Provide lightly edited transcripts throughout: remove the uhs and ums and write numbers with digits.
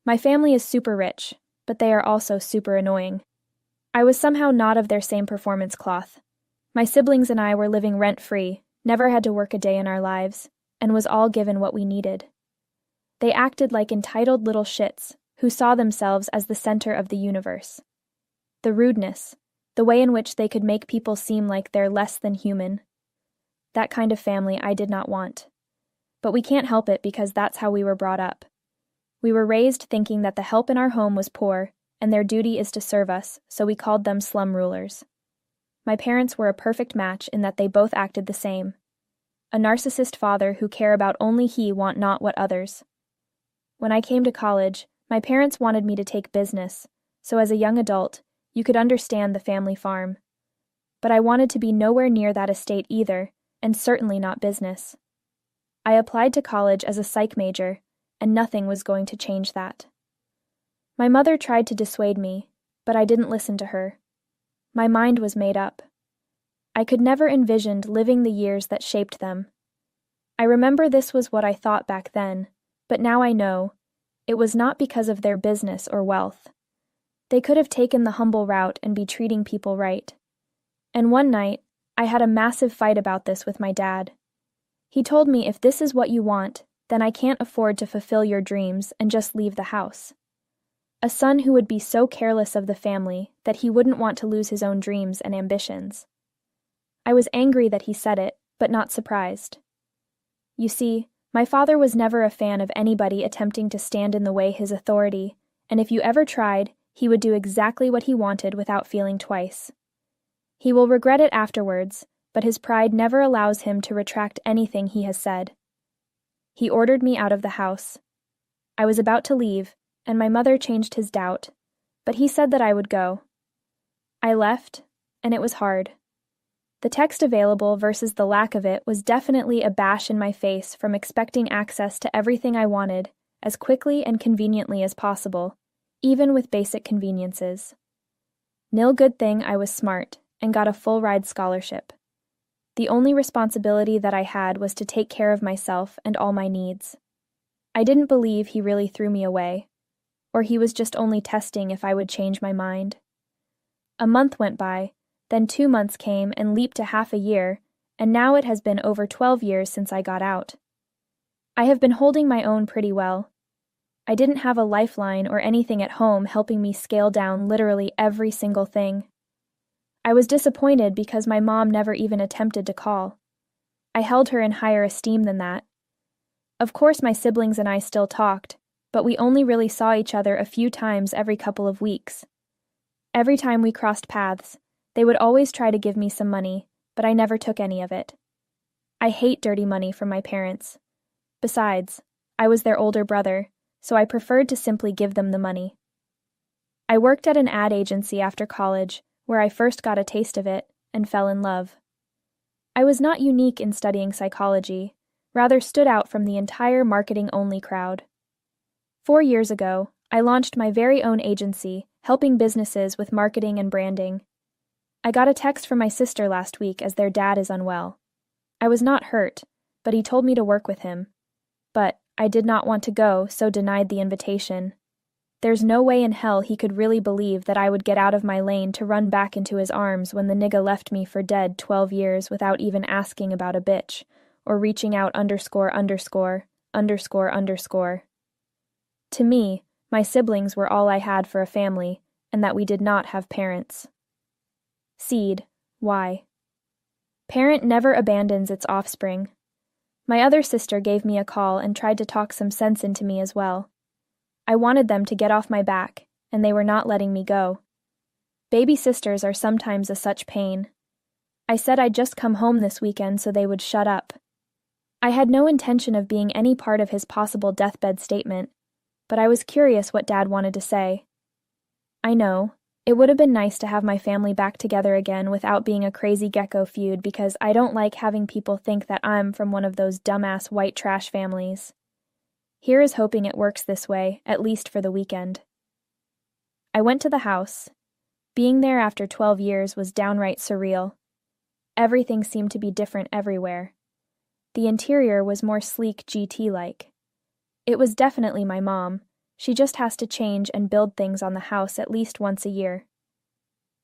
My family is super rich, but they are also super annoying. I was somehow not of their same performance cloth. My siblings and I were living rent-free, never had to work a day in our lives, and was all given what we needed. They acted like entitled little shits who saw themselves as the center of the universe. The rudeness, the way in which they could make people seem like they're less than human. That kind of family I did not want. But we can't help it because that's how we were brought up. We were raised thinking that the help in our home was poor, and their duty is to serve us, so we called them slum rulers. My parents were a perfect match in that they both acted the same. A narcissist father who care about only he want not what others. When I came to college, my parents wanted me to take business, so as a young adult, you could understand the family farm. But I wanted to be nowhere near that estate either, and certainly not business. I applied to college as a psych major, and nothing was going to change that. My mother tried to dissuade me, but I didn't listen to her. My mind was made up. I could never envisioned living the years that shaped them. I remember this was what I thought back then, but now I know. It was not because of their business or wealth. They could have taken the humble route and be treating people right. And one night, I had a massive fight about this with my dad. He told me if this is what you want, then I can't afford to fulfill your dreams and just leave the house. A son who would be so careless of the family that he wouldn't want to lose his own dreams and ambitions. I was angry that he said it, but not surprised. You see, my father was never a fan of anybody attempting to stand in the way his authority, and if you ever tried, he would do exactly what he wanted without feeling twice. He will regret it afterwards, but his pride never allows him to retract anything he has said. He ordered me out of the house. I was about to leave, and my mother changed his doubt, but he said that I would go. I left, and it was hard. The text available versus the lack of it was definitely a bash in my face from expecting access to everything I wanted as quickly and conveniently as possible, even with basic conveniences. Nil good thing I was smart and got a full-ride scholarship. The only responsibility that I had was to take care of myself and all my needs. I didn't believe he really threw me away, or he was just only testing if I would change my mind. A month went by, then 2 months came and leaped to half a year, and now it has been over 12 years since I got out. I have been holding my own pretty well. I didn't have a lifeline or anything at home helping me scale down literally every single thing. I was disappointed because my mom never even attempted to call. I held her in higher esteem than that. Of course my siblings and I still talked, but we only really saw each other a few times every couple of weeks. Every time we crossed paths, they would always try to give me some money, but I never took any of it. I hate dirty money from my parents. Besides, I was their older brother, so I preferred to simply give them the money. I worked at an ad agency after college, where I first got a taste of it, and fell in love. I was not unique in studying psychology, rather stood out from the entire marketing-only crowd. 4 years ago, I launched my very own agency, helping businesses with marketing and branding. I got a text from my sister last week as their dad is unwell. I was not hurt, but he told me to work with him. But I did not want to go, so denied the invitation. There's no way in hell he could really believe that I would get out of my lane to run back into his arms when the nigga left me for dead 12 years without even asking about a bitch, or reaching out ________. To me, my siblings were all I had for a family, and that we did not have parents. Seed, why? Parent never abandons its offspring. My other sister gave me a call and tried to talk some sense into me as well. I wanted them to get off my back, and they were not letting me go. Baby sisters are sometimes a such pain. I said I'd just come home this weekend so they would shut up. I had no intention of being any part of his possible deathbed statement, but I was curious what Dad wanted to say. I know, it would have been nice to have my family back together again without being a crazy gecko feud because I don't like having people think that I'm from one of those dumbass white trash families. Here is hoping it works this way, at least for the weekend. I went to the house. Being there after 12 years was downright surreal. Everything seemed to be different everywhere. The interior was more sleek GT-like. It was definitely my mom. She just has to change and build things on the house at least once a year.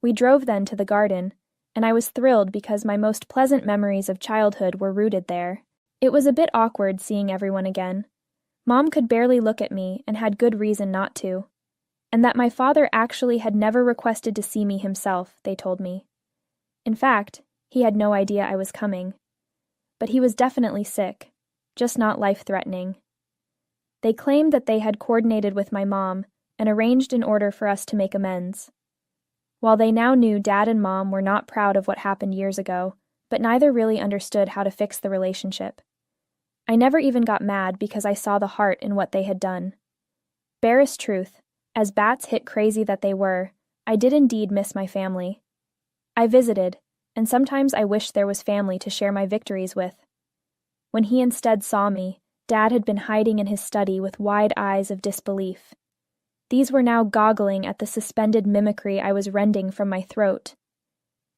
We drove then to the garden, and I was thrilled because my most pleasant memories of childhood were rooted there. It was a bit awkward seeing everyone again. Mom could barely look at me and had good reason not to. And that my father actually had never requested to see me himself, they told me. In fact, he had no idea I was coming. But he was definitely sick, just not life-threatening. They claimed that they had coordinated with my mom and arranged in order for us to make amends. While they now knew Dad and Mom were not proud of what happened years ago, but neither really understood how to fix the relationship. I never even got mad because I saw the heart in what they had done. Barest truth, as bats hit crazy that they were, I did indeed miss my family. I visited, and sometimes I wished there was family to share my victories with. When he instead saw me, Dad had been hiding in his study with wide eyes of disbelief. These were now goggling at the suspended mimicry I was rending from my throat.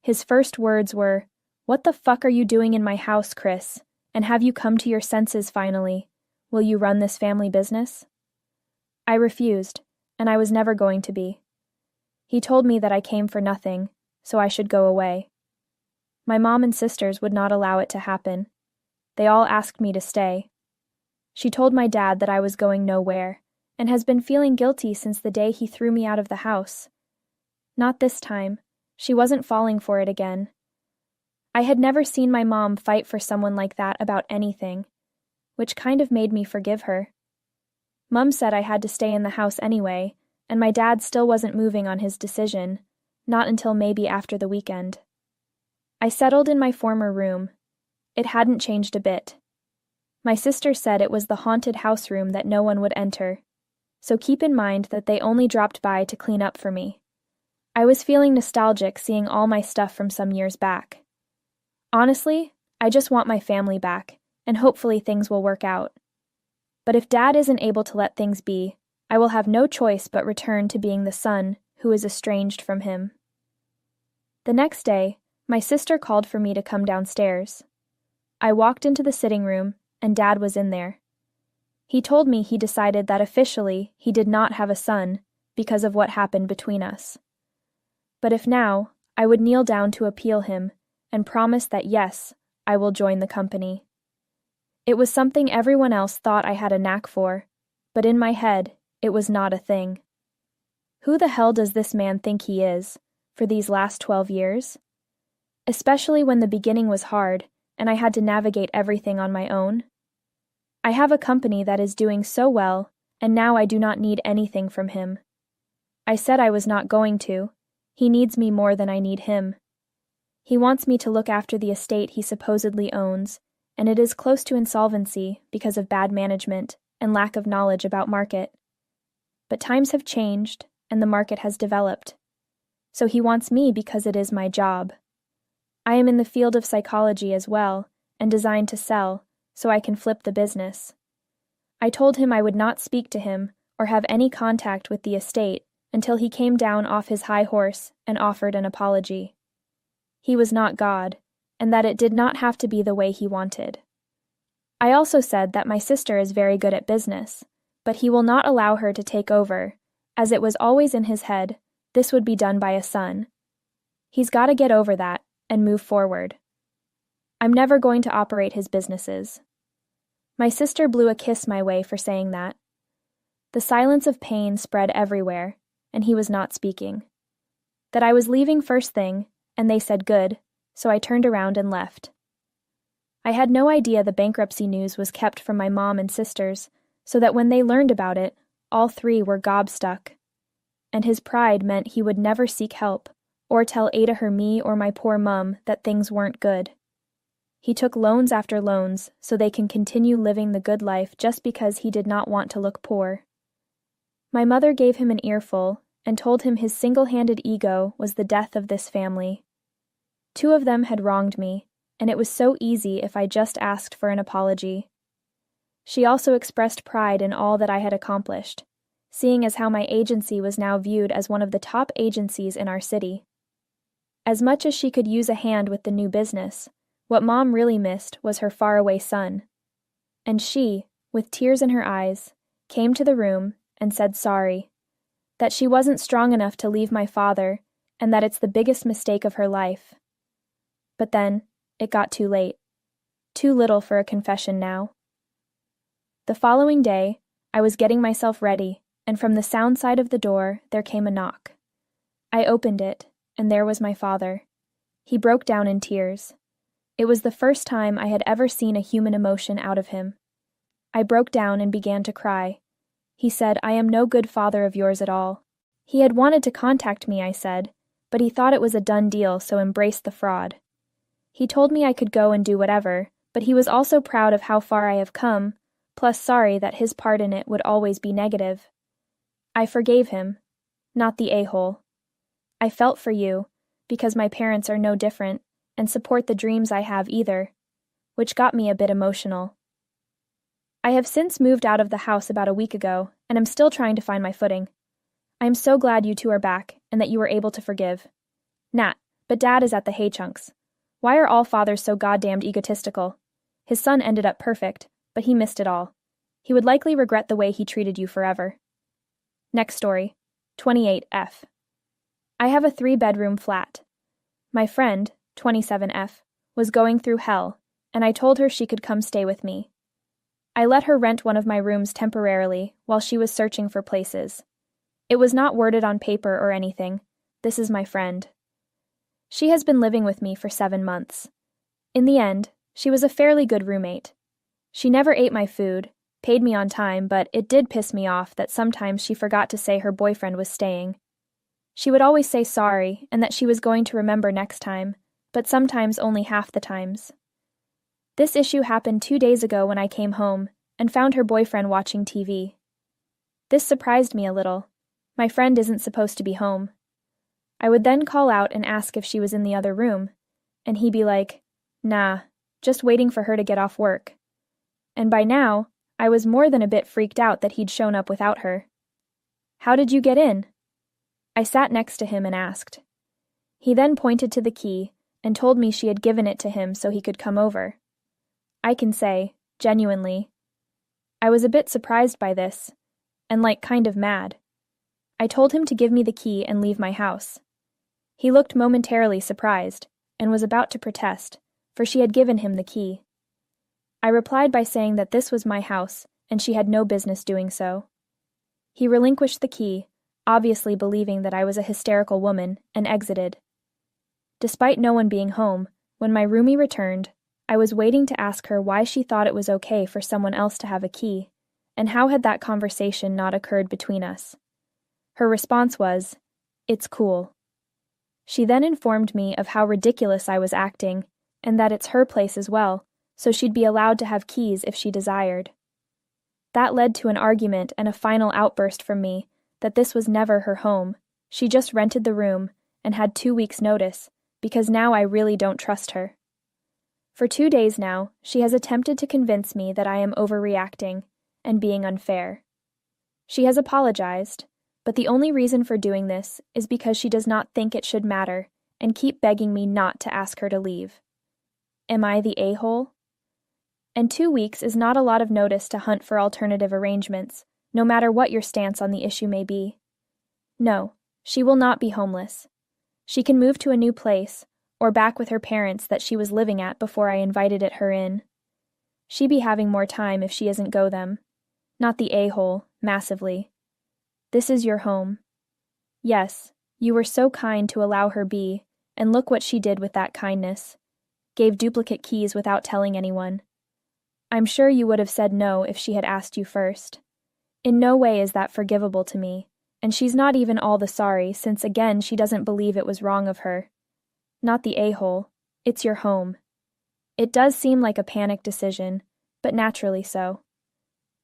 His first words were, "What the fuck are you doing in my house, Chris? And have you come to your senses finally? Will you run this family business?" I refused, and I was never going to be. He told me that I came for nothing, so I should go away. My mom and sisters would not allow it to happen. They all asked me to stay. She told my dad that I was going nowhere, and has been feeling guilty since the day he threw me out of the house. Not this time. She wasn't falling for it again. I had never seen my mom fight for someone like that about anything, which kind of made me forgive her. Mum said I had to stay in the house anyway, and my dad still wasn't moving on his decision, not until maybe after the weekend. I settled in my former room. It hadn't changed a bit. My sister said it was the haunted house room that no one would enter, so keep in mind that they only dropped by to clean up for me. I was feeling nostalgic seeing all my stuff from some years back. Honestly, I just want my family back, and hopefully things will work out. But if Dad isn't able to let things be, I will have no choice but return to being the son who is estranged from him. The next day, my sister called for me to come downstairs. I walked into the sitting room, and Dad was in there. He told me he decided that officially he did not have a son because of what happened between us. But if now, I would kneel down to appeal him and promise that yes, I will join the company. It was something everyone else thought I had a knack for, but in my head, it was not a thing. Who the hell does this man think he is, for these last 12 years? Especially when the beginning was hard, and I had to navigate everything on my own. I have a company that is doing so well, and now I do not need anything from him. I said I was not going to. He needs me more than I need him. He wants me to look after the estate he supposedly owns, and it is close to insolvency because of bad management and lack of knowledge about market. But times have changed, and the market has developed. So he wants me because it is my job. I am in the field of psychology as well, and designed to sell, so I can flip the business. I told him I would not speak to him or have any contact with the estate until he came down off his high horse and offered an apology. He was not God, and that it did not have to be the way he wanted. I also said that my sister is very good at business, but he will not allow her to take over, as it was always in his head, this would be done by a son. He's got to get over that and move forward. I'm never going to operate his businesses. My sister blew a kiss my way for saying that. The silence of pain spread everywhere, and he was not speaking. That I was leaving first thing, and they said good, so I turned around and left. I had no idea the bankruptcy news was kept from my mom and sisters, so that when they learned about it, all three were gobstuck. And his pride meant he would never seek help, or tell Ada or me or my poor mum that things weren't good. He took loans after loans so they can continue living the good life just because he did not want to look poor. My mother gave him an earful and told him his single-handed ego was the death of this family. 2 of them had wronged me, and it was so easy if I just asked for an apology. She also expressed pride in all that I had accomplished, seeing as how my agency was now viewed as one of the top agencies in our city. As much as she could use a hand with the new business, what Mom really missed was her faraway son. And she, with tears in her eyes, came to the room and said sorry. That she wasn't strong enough to leave my father, and that it's the biggest mistake of her life. But then, it got too late. Too little for a confession now. The following day, I was getting myself ready, and from the sound side of the door, there came a knock. I opened it, and there was my father. He broke down in tears. It was the first time I had ever seen a human emotion out of him. I broke down and began to cry. He said, "I am no good father of yours at all." He had wanted to contact me, I said, but he thought it was a done deal, so embraced the fraud. He told me I could go and do whatever, but he was also proud of how far I have come, plus sorry that his part in it would always be negative. I forgave him, not the a-hole. I felt for you, because my parents are no different, and support the dreams I have either, which got me a bit emotional. I have since moved out of the house about a week ago, and am still trying to find my footing. I am so glad you two are back, and that you were able to forgive. Nat, but Dad is at the hay chunks. Why are all fathers so goddamned egotistical? His son ended up perfect, but he missed it all. He would likely regret the way he treated you forever. Next story, 28F. I have a 3-bedroom flat. My friend, 27F, was going through hell, and I told her she could come stay with me. I let her rent one of my rooms temporarily while she was searching for places. It was not worded on paper or anything. This is my friend. She has been living with me for 7 months. In the end, she was a fairly good roommate. She never ate my food, paid me on time, but it did piss me off that sometimes she forgot to say her boyfriend was staying. She would always say sorry and that she was going to remember next time, but sometimes only half the times. This issue happened 2 days ago when I came home and found her boyfriend watching TV. This surprised me a little. My friend isn't supposed to be home. I would then call out and ask if she was in the other room, and he'd be like, "Nah, just waiting for her to get off work." And by now, I was more than a bit freaked out that he'd shown up without her. "How did you get in?" I sat next to him and asked. He then pointed to the key and told me she had given it to him so he could come over. I can say, genuinely, I was a bit surprised by this, and kind of mad. I told him to give me the key and leave my house. He looked momentarily surprised, and was about to protest, for she had given him the key. I replied by saying that this was my house, and she had no business doing so. He relinquished the key, obviously believing that I was a hysterical woman, and exited. Despite no one being home, when my roomie returned, I was waiting to ask her why she thought it was okay for someone else to have a key, and how had that conversation not occurred between us. Her response was, "It's cool." She then informed me of how ridiculous I was acting, and that it's her place as well, so she'd be allowed to have keys if she desired. That led to an argument and a final outburst from me that this was never her home, she just rented the room, and had 2 weeks' notice, because now I really don't trust her. For 2 days now, she has attempted to convince me that I am overreacting and being unfair. She has apologized, but the only reason for doing this is because she does not think it should matter and keep begging me not to ask her to leave. Am I the a-hole? And 2 weeks is not a lot of notice to hunt for alternative arrangements, no matter what your stance on the issue may be. No, she will not be homeless. She can move to a new place, or back with her parents that she was living at before I invited her in. She be having more time if she isn't go them. Not the a-hole, massively. This is your home. Yes, you were so kind to allow her be, and look what she did with that kindness. Gave duplicate keys without telling anyone. I'm sure you would have said no if she had asked you first. In no way is that forgivable to me, and she's not even all the sorry since again she doesn't believe it was wrong of her. Not the a-hole, it's your home. It does seem like a panic decision, but naturally so.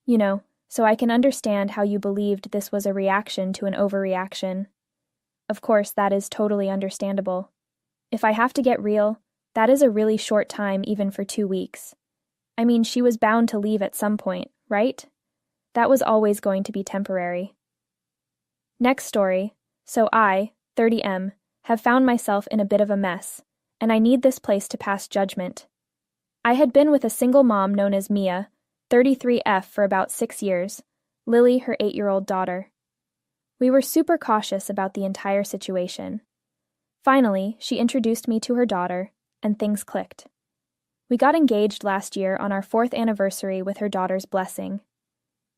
You know, so I can understand how you believed this was a reaction to an overreaction. Of course, that is totally understandable. If I have to get real, that is a really short time even for 2 weeks. I mean, she was bound to leave at some point, right? That was always going to be temporary. Next story. So I, 30M, have found myself in a bit of a mess, and I need this place to pass judgment. I had been with a single mom known as Mia, 33F, for about 6 years, Lily, her 8-year-old daughter. We were super cautious about the entire situation. Finally, she introduced me to her daughter, and things clicked. We got engaged last year on our 4th anniversary with her daughter's blessing.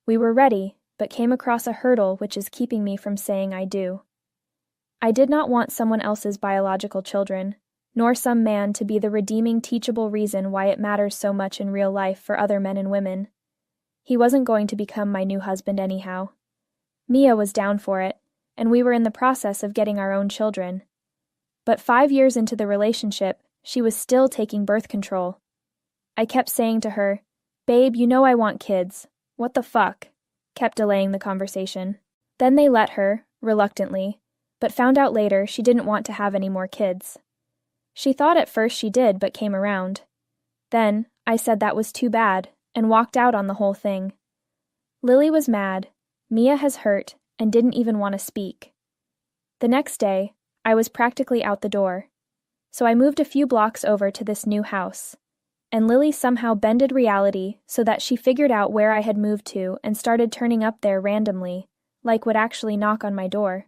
We were ready, but came across a hurdle which is keeping me from saying I do. I did not want someone else's biological children, nor some man to be the redeeming, teachable reason why it matters so much in real life for other men and women. He wasn't going to become my new husband anyhow. Mia was down for it, and we were in the process of getting our own children. But 5 years into the relationship, she was still taking birth control. I kept saying to her, "Babe, you know I want kids. What the fuck?" Kept delaying the conversation. Then they let her, reluctantly, but found out later she didn't want to have any more kids. She thought at first she did, but came around. Then, I said that was too bad, and walked out on the whole thing. Lily was mad, Mia has hurt, and didn't even want to speak. The next day, I was practically out the door. So I moved a few blocks over to this new house, and Lily somehow bended reality so that she figured out where I had moved to and started turning up there randomly, like would actually knock on my door.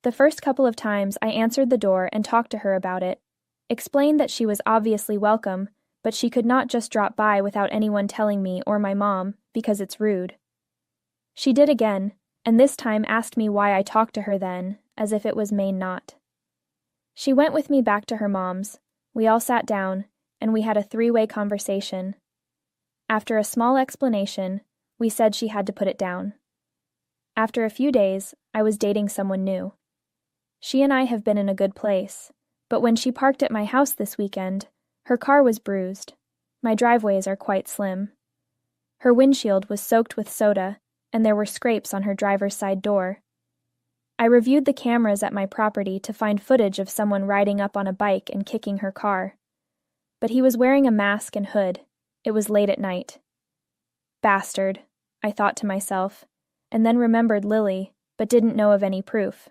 The first couple of times I answered the door and talked to her about it, explained that she was obviously welcome, but she could not just drop by without anyone telling me or my mom, because it's rude. She did again, and this time asked me why I talked to her then, as if it was Maine not. She went with me back to her mom's. We all sat down, and we had a 3-way conversation. After a small explanation, we said she had to put it down. After a few days, I was dating someone new. She and I have been in a good place, but when she parked at my house this weekend, her car was bruised. My driveways are quite slim. Her windshield was soaked with soda, and there were scrapes on her driver's side door. I reviewed the cameras at my property to find footage of someone riding up on a bike and kicking her car. But he was wearing a mask and hood. It was late at night. Bastard, I thought to myself, and then remembered Lily, but didn't know of any proof.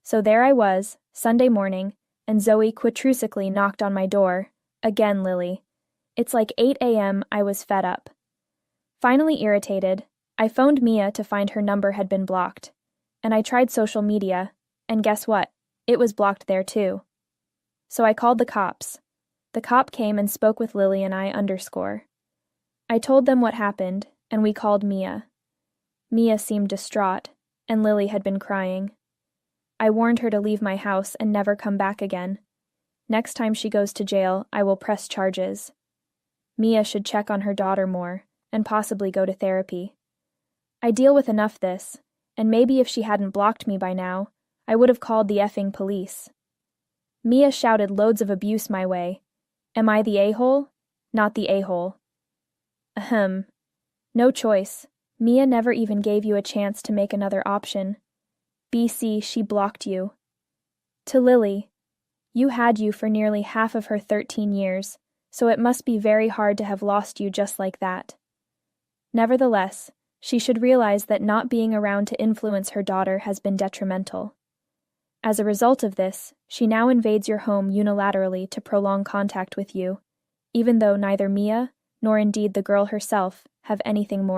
So there I was, Sunday morning, and Zoe quadrusically knocked on my door. Again, Lily. It's like 8 a.m. I was fed up. Finally irritated, I phoned Mia to find her number had been blocked. And I tried social media, and guess what? It was blocked there too. So I called the cops. The cop came and spoke with Lily and I _. I told them what happened, and we called Mia. Mia seemed distraught, and Lily had been crying. I warned her to leave my house and never come back again. Next time she goes to jail, I will press charges. Mia should check on her daughter more, and possibly go to therapy. I deal with enough this, and maybe if she hadn't blocked me by now, I would have called the effing police. Mia shouted loads of abuse my way. Am I the a-hole? Not the a-hole. Ahem. No choice. Mia never even gave you a chance to make another option. BC, she blocked you. To Lily, you had you for nearly half of her 13 years, so it must be very hard to have lost you just like that. Nevertheless, she should realize that not being around to influence her daughter has been detrimental. As a result of this, she now invades your home unilaterally to prolong contact with you, even though neither Mia, nor indeed the girl herself, have anything more